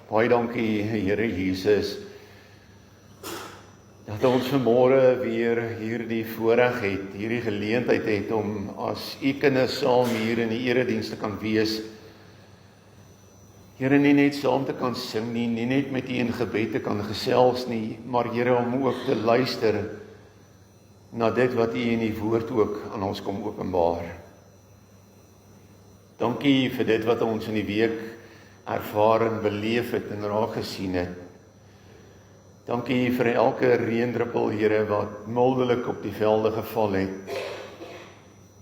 Baie dankie, Here Jesus, dat ons vanmôre weer hierdie voorreg het, hierdie geleentheid het om as u kinders saam hier in die erediens te kan wees. Here, nie net saam te kan sing nie, nie net met u in gebed te kan gesels nie, maar Here, om ook te luister na dit wat u in die woord ook aan ons kom openbaar. Dankie vir dit wat ons in die week ervaar en beleef het en raak gesien het. Dankie vir elke reendruppel, Here, wat mildelik op die velde geval het.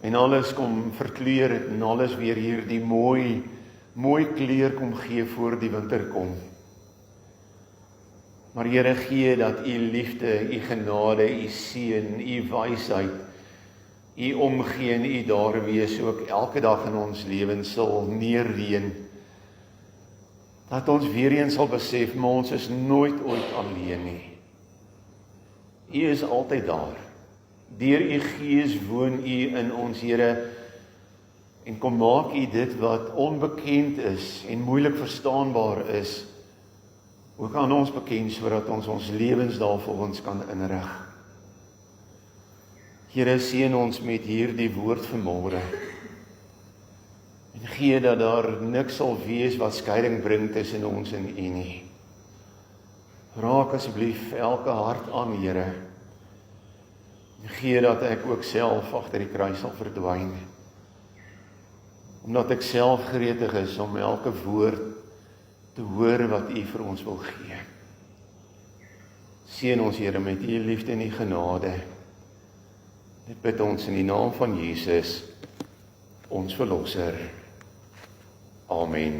En alles kom verkleur het en alles weer hier die mooi kleur kom gee voor die winter kom. Maar Here, gee dat u liefde, u genade, u seën, u wysheid, u omgee en u daar wees ook elke dag in ons lewens sal neerreën. Dat ons weer eens sal besef, maar ons is nooit ooit alleen nie. U is altyd daar. Deur u Gees woon u in ons, Here, en kom maak u dit wat onbekend is en moeilik verstaanbaar is, ook aan ons bekend, sodat ons lewens daarvolgens kan inrig. Here, seën ons met hierdie woord vanmôre. En gee dat daar niks sal wees wat skeiding bring tussen ons en u nie. Raak asseblief elke hart aan, Here. En gee dat ek ook self agter die kruis sal verdwyn. Omdat ek self gretig is om elke woord te hoor wat u vir ons wil gee. Seën ons, Here, met u liefde en u genade. Dit bid ons in die naam van Jesus, ons verlosser. Amen.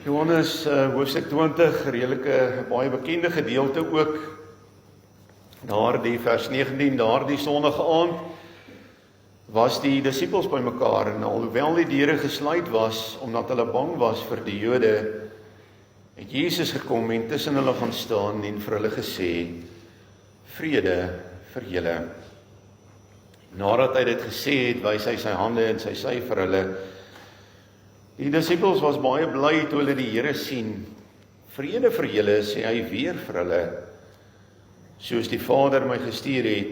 Johannes hoofstuk 20, redelike baie bekende gedeelte ook. Daardie vers 19, daardie sonnige aand was die disippels bymekaar en alhoewel die deure gesluit was omdat hulle bang was vir die Jode, het Jesus gekom en tussen hulle gaan staan en vir hulle gesê, vrede vir julle. Nadat hy dit gesê het, wys hy sy hande en sy sy vir hulle. Die disippels was baie bly toe hulle die Here sien. Vrede vir julle, sê hy weer vir hulle. Soos die Vader my gestuur het,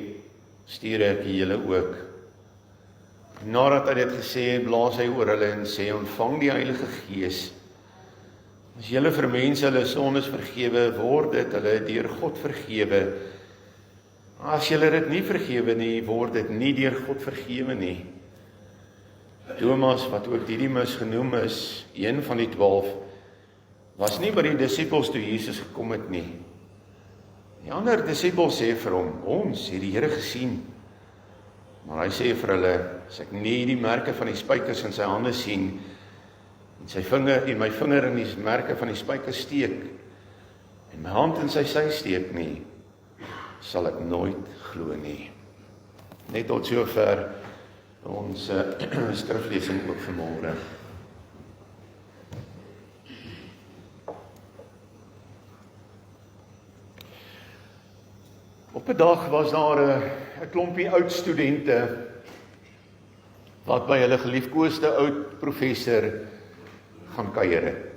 stuur ek julle ook. Nadat hy dit gesê het, blaas hy oor hulle en sê, ontvang die Heilige Gees. As julle vir mense hulle sondes vergewe, word dit hulle deur God vergewe. As julle dit nie vergewe nie, word dit nie deur God vergewe nie. Thomas, wat ook Didimus genoem is, een van die 12, was nie by die disippels toe Jesus gekom het nie. Die ander disippels sê vir hom, ons het die Here gesien. Maar hy sê vir hulle, as ek nie die merke van die spykers in sy hande sien, en sy vinger en my vinger in die merke van die spykers steek, en my hand in sy sy steek nie, sal ek nooit glo nie. Net tot sover ons skriflesing ook vanmôre. Op 'n dag was daar 'n klompie oud studente wat by hulle geliefkoeste oud professor gaan kuier het.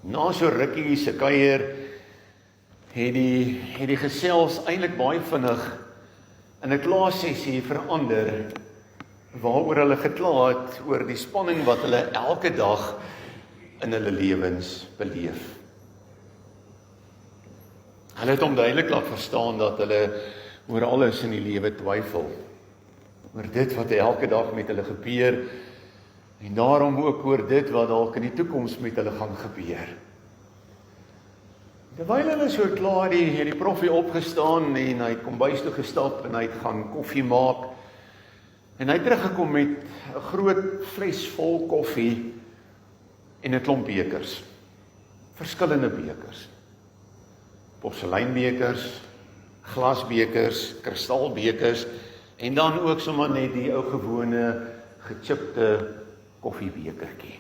Na so rukkie se kuier het die gesels eintlik baie vinnig in 'n klaassessie verander waaroor hulle gekla het oor die spanning wat hulle elke dag in hulle lewens beleef. Hulle het hom duidelik laat verstaan dat hulle oor alles in die lewe twyfel, oor dit wat elke dag met hulle gebeur, en daarom ook oor dit wat dalk in die toekoms met hulle gaan gebeur. Terwyl hulle so klaar het die proffie opgestaan en hy het kombuis toe gestap en hy het gaan koffie maak, en hy het teruggekom met 'n groot fles vol koffie en 'n klomp bekers, verskillende bekers, porseleinbekers, glasbekers, kristalbekers, en dan ook sommer net die ou gewone gechipte koffiebekertjie.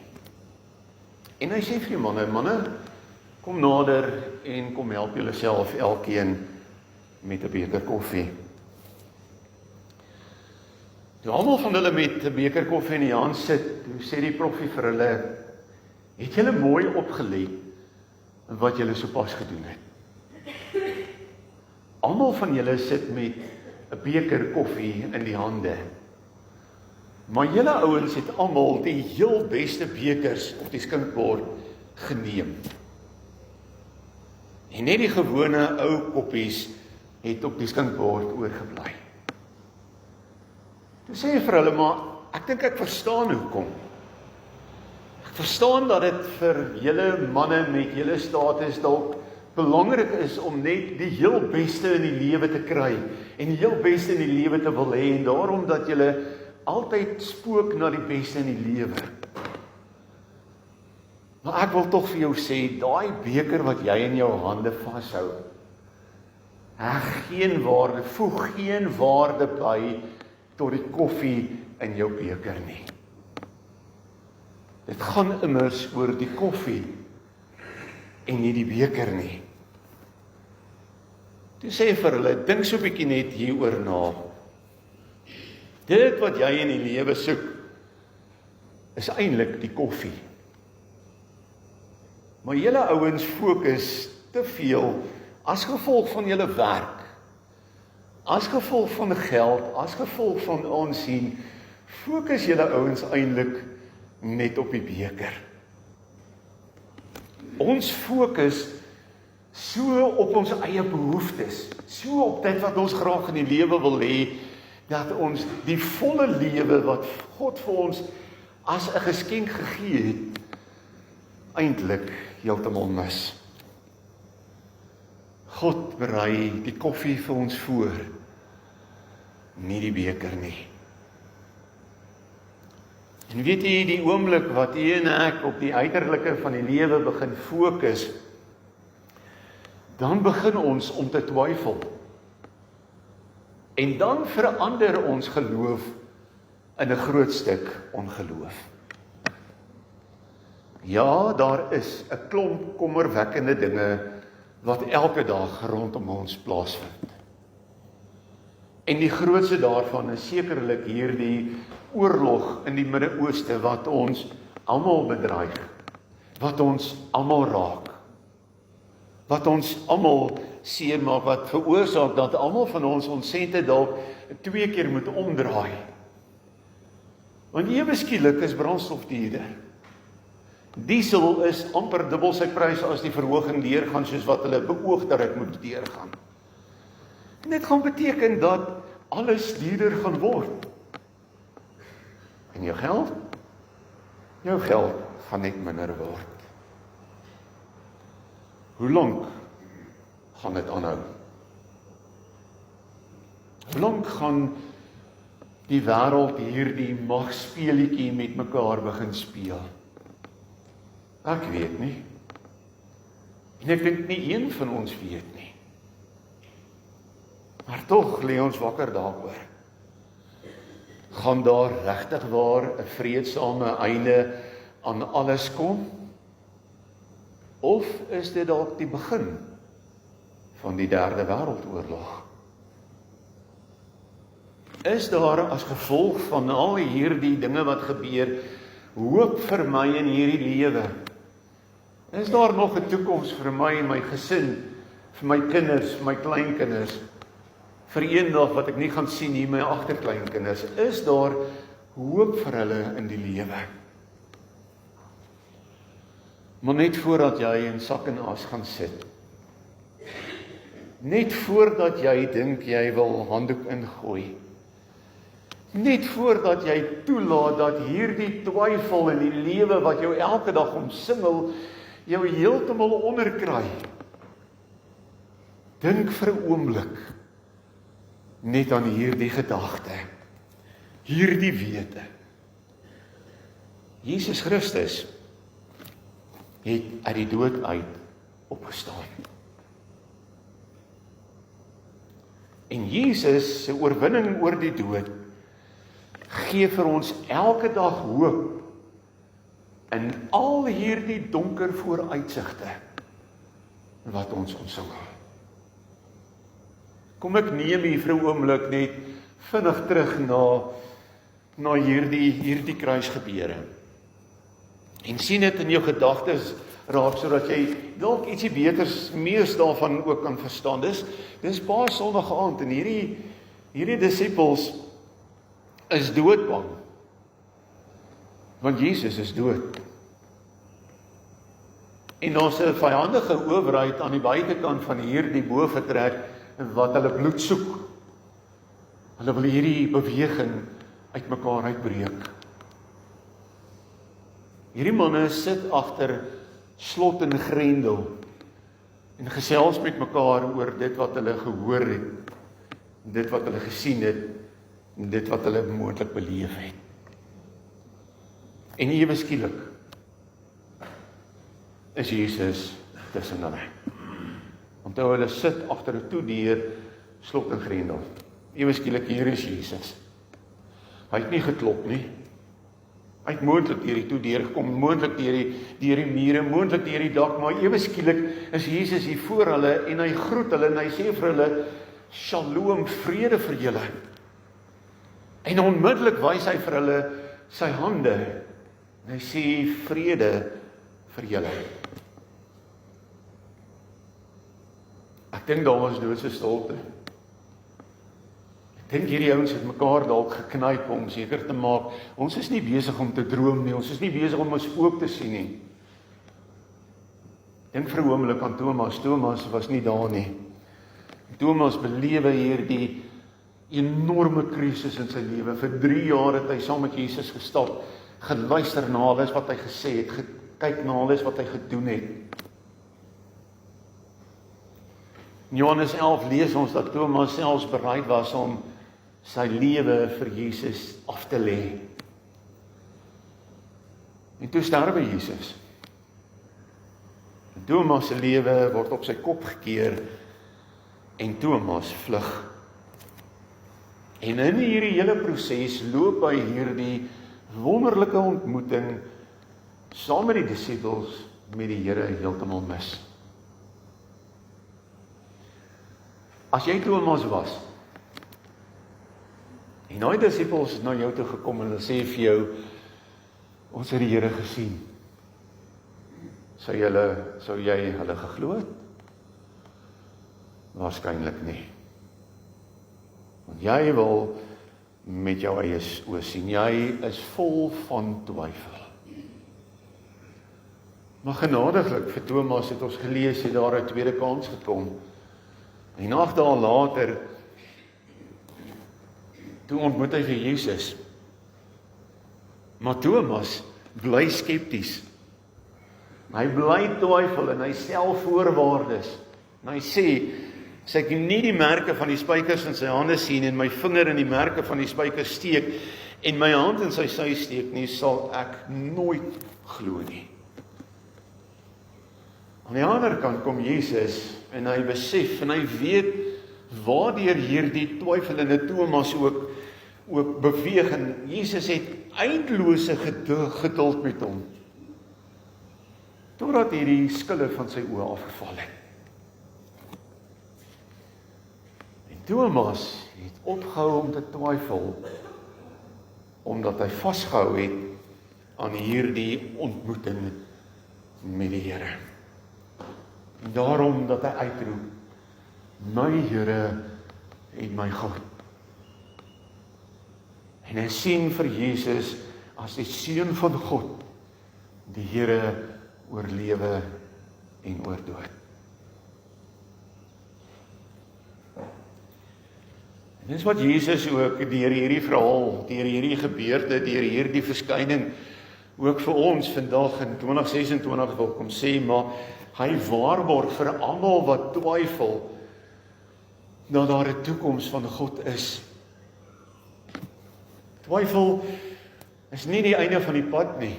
En hy sê vir die manne, kom nader en kom help julle self elkeen met 'n beker koffie. Toe almal van hulle met 'n beker koffie in die hand sit, toe sê die proffie vir hulle, het julle mooi opgelet in wat julle sopas gedoen het? Almal van julle sit met 'n beker koffie in die hande. Maar julle ouens het almal die heel beste bekers op die skinkbord geneem. En net die gewone ou koppies het op die skinkbord oorgebly. Toe sê hy vir hulle, maar ek dink ek verstaan hoekom. Ek verstaan dat dit vir julle manne met julle status dalk belangrik is om net die heel beste in die lewe te kry en die heel beste in die lewe te wil hê en daarom dat julle altyd spook na die beste in die lewe. Maar ek wil tog vir jou sê, daai beker wat jy in jou hande vashou, voeg geen waarde by tot die koffie in jou beker nie. Dit gaan immers oor die koffie en nie die beker nie. Toe sê hy vir hulle, dink so 'n bietjie net hieroor na. Dit wat jy in die lewe soek, is eintlik die koffie. Maar julle ouens fokus te veel as gevolg van julle werk, as gevolg van geld, as gevolg van aansien, fokus julle ouens eintlik net op die beker. Ons fokus so op ons eie behoeftes, so op dit wat ons graag in die lewe wil hê, dat ons die volle lewe wat God vir ons as 'n geskenk gegee het, eintlik heeltemal mis. God berei die koffie vir ons voor, nie die beker nie. En weet jy, die oomblik wat jy en ek op die uiterlike van die lewe begin fokus, dan begin ons om te twyfel. En dan verander ons geloof in 'n groot stuk ongeloof. Ja, daar is 'n klomp kommerwekkende dinge wat elke dag rondom ons plaasvind. En die grootste daarvan is sekerlik hierdie oorlog in die Midde-Ooste wat ons almal bedreig, wat ons almal raak, wat ons almal seermaak, wat veroorsaak dat almal van ons sente dalk 2 keer moet omdraai. Want ewe skielik is brandstof duurder. Diesel is amper dubbel sy prys as die verhoging deurgaan soos wat hulle beoog dat dit moet deurgaan. En dit gaan beteken dat alles duurder gaan word. En jou geld gaan net minder word. Hoe lank gaan dit aanhou? Hoe lank gaan die wêreld hierdie magspeelietjie met mekaar begin speel? Ek weet nie. En ek dink nie een van ons weet nie. Maar tog lê ons wakker daaroor. Gaan daar regtig waar 'n vreedsame einde aan alles kom? Of is dit dalk die begin van die 3de wêreldoorlog? Is daar as gevolg van al hierdie dinge wat gebeur, hoop vir my in hierdie lewe? Is daar nog 'n toekoms vir my en my gesin, vir my kinders, vir my kleinkinders, vir eendag wat ek nie gaan sien nie, my agterkleinkinders? Is daar hoop vir hulle in die lewe? Maar net voordat jy in sak en as gaan sit, net voordat jy dink jy wil handdoek ingooi, net voordat jy toelaat dat hierdie twyfel in die lewe wat jou elke dag omsingel, jou heeltemal onderkry, dink vir 'n oomblik net aan hierdie gedagte, hierdie wete. Jesus Christus het uit die dood uit opgestaan. En Jesus se oorwinning oor die dood gee vir ons elke dag hoop in al hierdie donker vooruitsigte wat ons omsingel. Kom ek neem hier vir 'n oomblik net vinnig terug na na hierdie kruisgebeure. En sien dit in jou gedagtes raak, sodat jy dalk ietsie beters, mees daarvan ook kan verstaan. Dis paar Sondag aand, en hierdie disippels is doodbang. Want Jesus is dood. En daar's 'n vyandige owerheid aan die buitekant van hierdie bofortrek wat hulle bloed soek. Hulle wil hierdie beweging uitmekaar uitbreek. Hierdie manne sit agter slot en grendel en gesels met mekaar oor dit wat hulle gehoor het, dit wat hulle gesien het, en dit wat hulle moontlik beleef het. En ewe skielik is Jesus tussen hulle. Onthou, hulle sit agter 'n toedeur, slot en grendel. Ewe skielik, hier is Jesus. Hy het nie geklop nie. Hy het moontlik deur die toedeur gekom, moontlik deur die mure, moontlik deur die dak, maar ewe skielik is Jesus hier voor hulle en hy groet hulle en hy sê vir hulle, Shalom, vrede vir julle. En onmiddellik wys hy vir hulle sy hande en hy sê, vrede vir julle. Ek dink daar was doodse stilte. Ek dink hierdie ouens het mekaar dalk geknyp om seker te maak, ons is nie besig om te droom nie, ons is nie besig om 'n spook te sien nie. Dink vir 'n oomblik aan Thomas. Thomas was nie daar nie. Thomas belewe hierdie enorme krisis in sy lewe. Vir 3 jaar het hy saam met Jesus gestap, geluister na alles wat hy gesê het, gekyk na alles wat hy gedoen het. In Johannes 11 lees ons dat Thomas selfs bereid was om sy lewe vir Jesus af te lê. En toe sterwe Jesus. En Thomas se lewe word op sy kop gekeer en Thomas vlug. En in hierdie hele proses loop hy hierdie wonderlike ontmoeting saam met die disippels met die Here heeltemal mis. As jy Thomas was, en daai disippels het na jou toe gekom en hulle sê vir jou, ons het die Here gesien, sou jy hulle geglo het? Waarskynlik nie. Want jy wil met jou eie oë sien, jy is vol van twyfel. Maar genadiglik vir Thomas het ons gelees, het daar 'n tweede kans gekom. En 8 dae later, toe ontmoet hy vir Jesus. Maar Thomas bly skepties. Hy bly twyfel en hy stel voorwaardes. En hy sê, as ek nie die merke van die spykers in sy hande sien en my vinger in die merke van die spykers steek en my hand in sy sy steek nie, sal ek nooit glo nie. Aan die ander kant kom Jesus en hy besef en hy weet waardeur hierdie twyfelende Thomas ook beweeg, en Jesus het eindelose geduld met hom totdat hierdie skille van sy oë afgeval het. En Thomas het opgehou om te twyfel omdat hy vasgehou het aan hierdie ontmoeting met die Here. En daarom dat hy uitroep, my Here en my God. En hy sien vir Jesus as die Seun van God, die Here oor lewe en oor dood. En dis wat Jesus ook deur hierdie verhaal, deur hierdie gebeurte, deur hierdie verskyning ook vir ons vandag in 2026 wil kom sê, maar hy waarborg vir almal wat twyfel dat daar 'n toekoms van God is. Twyfel is nie die einde van die pad nie.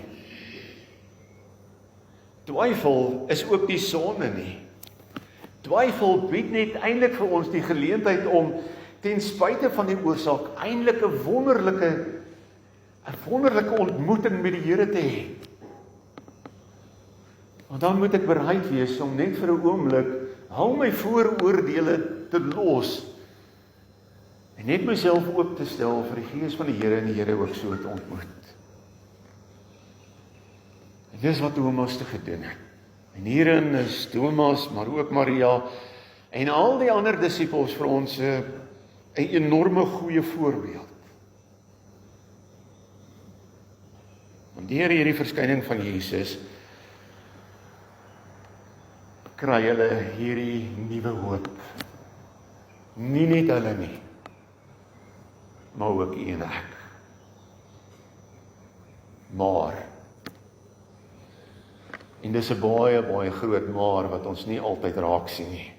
Twyfel is ook die sonde nie. Twyfel bied net eintlik vir ons die geleentheid om ten spyte van die oorsaak eintlik 'n wonderlike ontmoeting met die Here te hê. Want dan moet ek bereid wees om net vir 'n oomblik al my vooroordeele te los En net myself oop te stel vir die Gees van die Here en die Here ook so te ontmoet. En dis wat Thomas te gedoen het. En hierin is Thomas, maar ook Maria en al die ander disippels vir ons 'n enorme goeie voorbeeld. Want deur hierdie verskyning van Jesus kry hulle hierdie nuwe hoop. Nie net hulle nie, maar ook u en ek. Maar, en dis 'n baie groot maar wat ons nie altyd raak sien nie.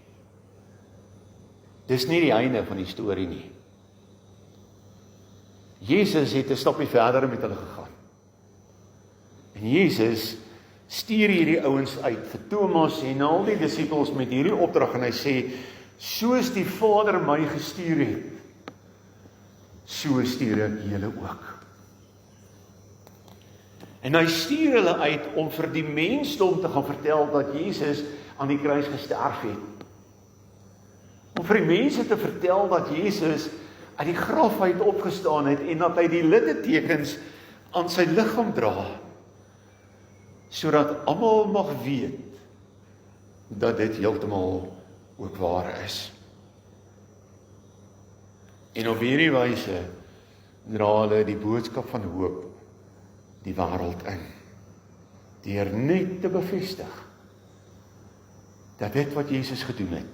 Dis nie die einde van die storie nie. Jesus het 'n stapie verder met hulle gegaan. En Jesus stuur hierdie ouens uit vir Thomas en al die disippels met hierdie opdrag en hy sê, soos die Vader my gestuur het, so stuur ek julle ook. En hy stuur hulle uit om vir die mensdom te gaan vertel dat Jesus aan die kruis gesterf het. Om vir die mense te vertel dat Jesus uit die graf uit opgestaan het en dat hy die littekens aan sy liggaam dra, sodat almal mag weet dat dit heeltemal ook waar is. En op hierdie wyse dra hulle die boodskap van hoop die wêreld in, deur net te bevestig dat dit wat Jesus gedoen het,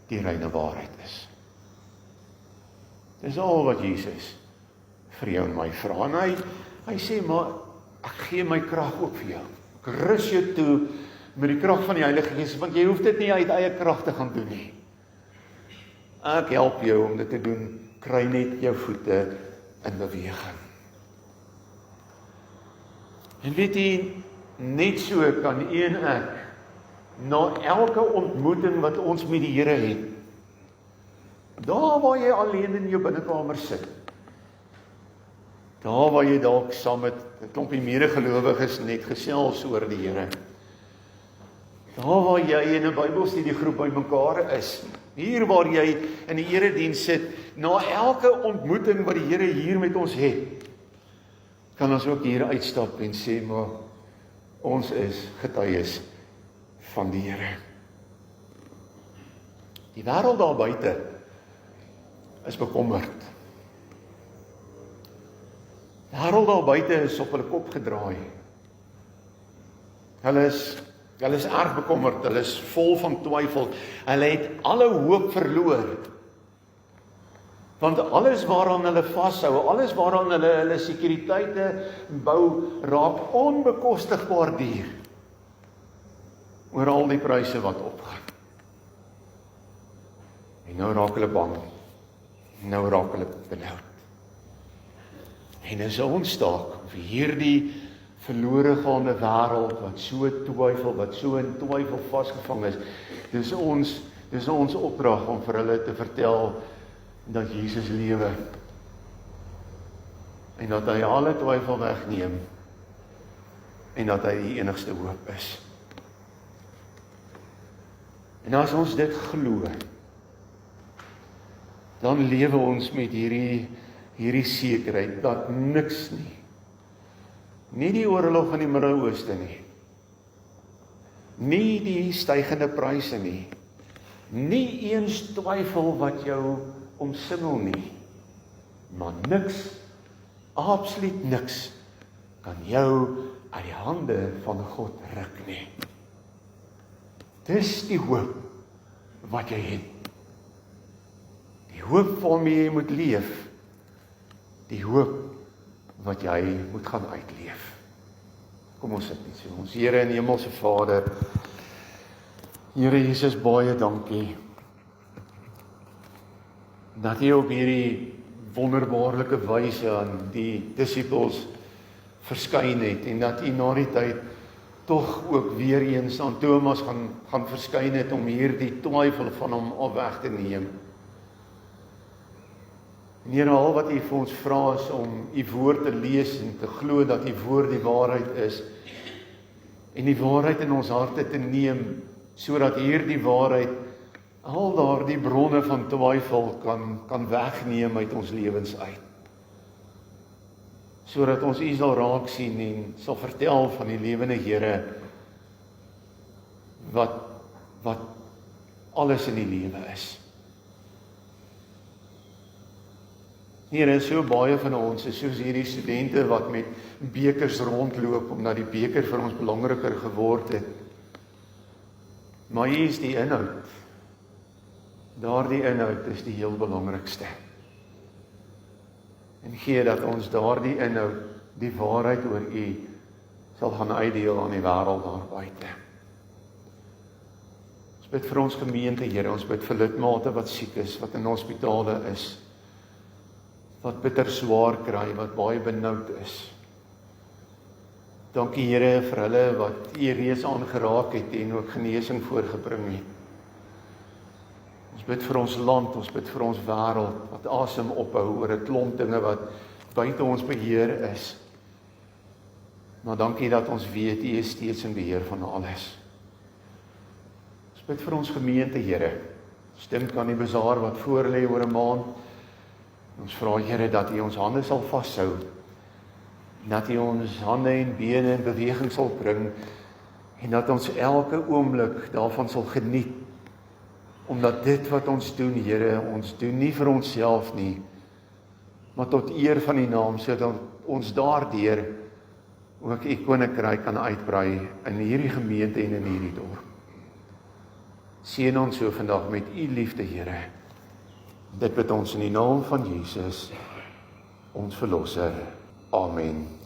die reine waarheid is. Dis al wat Jesus vir jou en my vra. En hy sê, maar ek gee my krag ook vir jou. Ek rus jou toe met die krag van die Heilige Gees, want jy hoef dit nie uit eie krag te gaan doen nie. Ek help jou om dit te doen, kry net jou voete in beweging. En weet jy, net so kan u en ek, na elke ontmoeting wat ons met die Here het, daar waar jy alleen in jou binnekamer sit, daar waar jy dalk saam met 'n klompie medegelowiges net gesels oor die Here, daar waar jy in 'n Bybelstudiegroep bymekaar is, hier waar jy in die erediens sit, na elke ontmoeting wat die Here hier met ons het, kan ons ook hier uitstap en sê, maar ons is getuies van die Here. Die wêreld daar buite is bekommerd. Die wêreld daar buite is op hulle kop gedraai. Hulle is erg bekommerd, hulle is vol van twyfel. Hulle het alle hoop verloor. Want alles waaraan hulle vashou, alles waaraan hulle sekuriteite bou, raak onbekostigbaar duur. Oor al die pryse wat opgaan. En nou raak hulle bang. Nou raak hulle benoud. En is ons taak vir hierdie verlore gaande wêreld wat so twyfel, wat so in twyfel vasgevang is. Dis ons opdrag om vir hulle te vertel dat Jesus lewe en dat hy alle twyfel wegneem en dat hy die enigste hoop is. En as ons dit glo, dan lewe ons met hierdie sekerheid dat niks nie die oorlog in die Midde-Ooste nie die stygende pryse nie eens twyfel wat jou omsingel nie, maar niks, absoluut niks, kan jou uit die hande van God ruk nie. Dis die hoop wat jy het. Die hoop waarmee jy moet leef. Die hoop wat jy moet gaan uitleef. Kom ons sit net so. Ons Here en Hemelse Vader, Here Jesus, baie dankie dat jy op hierdie wonderbaarlike wyse aan die disippels verskyn het en dat u na die tyd tog ook weer eens aan Thomas gaan verskyn het om hierdie twyfel van hom af weg te neem. En Here, al wat u vir ons vra is om u woord te lees en te glo dat u woord die waarheid is en die waarheid in ons harte te neem, sodat hierdie waarheid al daardie bronne van twyfel kan wegneem uit ons lewens uit. Sodat ons U sal raak sien en sal vertel van die lewende Here wat alles in die lewe is. Here, so baie van ons is soos hierdie studente wat met bekers rondloop, omdat die beker vir ons belangriker geword het. Maar hier is die inhoud. Daardie inhoud is die heel belangrikste. En gee dat ons daardie inhoud, die waarheid oor U, sal gaan uitdeel aan die wêreld daar buite. Ons bid vir ons gemeente, Here, ons bid vir lidmate wat siek is, wat in hospitale is, wat bitter swaar kry, wat baie benoud is. Dankie Here vir hulle wat U reeds aangeraak het en ook genesing voorgebring het. Ons bid vir ons land, ons bid vir ons wêreld, wat asem ophou oor 'n klomp dinge wat buite ons beheer is. Maar dankie dat ons weet U is steeds in beheer van alles. Ons bid vir ons gemeente, Here. Ons dink aan die bazaar wat voor lê oor 'n maand. Ons vra Here dat U ons hande sal vashou, dat U ons hande en bene in beweging sal bring, en dat ons elke oomblik daarvan sal geniet, omdat dit wat ons doen, Here, ons doen nie vir onsself nie, maar tot eer van U naam, sodat ons daardeur ook U koninkryk kan uitbrei in hierdie gemeente en in hierdie dorp. Seën ons so vandag met U liefde, Here. Dit bid ons in die naam van Jesus, ons Verlosser. Amen.